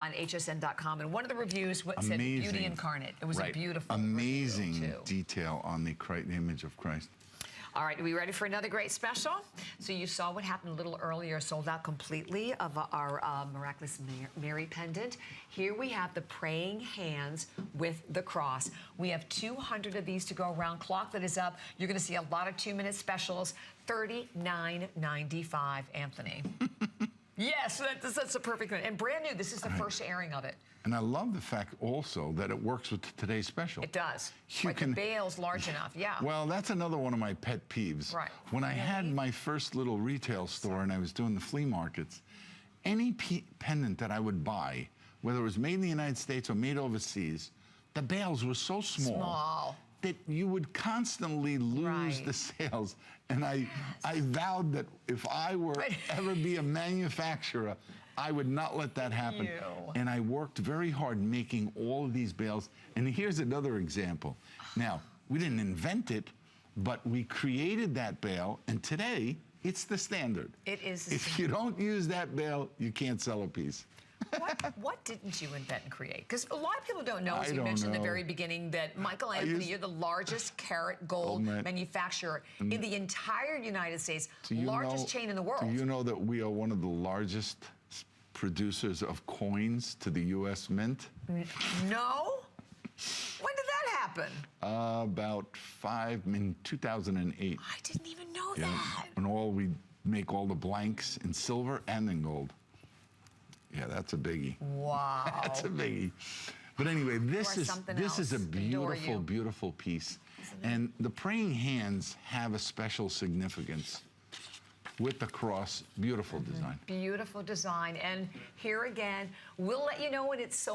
on hsn.com, and one of the reviews said beauty incarnate. It was a beautiful amazing detail on the image of Christ. All right, are we ready for another great special? So you saw what happened a little earlier, sold out completely of our Miraculous Mary pendant. Here we have the praying hands with the cross. We have 200 of these to go around. Clock that is up. You're going to see a lot of 2-minute specials. $39.95, Anthony. Yes, that's a perfect one. And brand new, this is the first airing of it. And I love the fact also that it works with today's special. It does. The bale's large enough, yeah. Well, that's another one of my pet peeves. Right. When I had my first little retail store and I was doing the flea markets, any pendant that I would buy, whether it was made in the United States or made overseas, the bales were so small that you would constantly lose the sales. And I vowed that if I were ever be a manufacturer, I would not let that happen. And I worked very hard making all of these bales. And here's another example. Now, we didn't invent it, but we created that bale, and today, it's the standard. It is. If you don't use that bale, you can't sell a piece. What didn't you invent and create? Because a lot of people don't know, as you mentioned in the very beginning, that Michael Anthony, you're the largest carat gold manufacturer in the entire United States, largest chain in the world. Do you know that we are one of the largest producers of coins to the U.S. Mint? No? When did that happen? About in 2008. I didn't even know that. And we make all the blanks in silver and in gold. Yeah, that's a biggie. Wow. That's a biggie. But anyway, this is a beautiful, beautiful piece. And the praying hands have a special significance with the cross. Beautiful design. Beautiful design. And here again, we'll let you know when it's sold.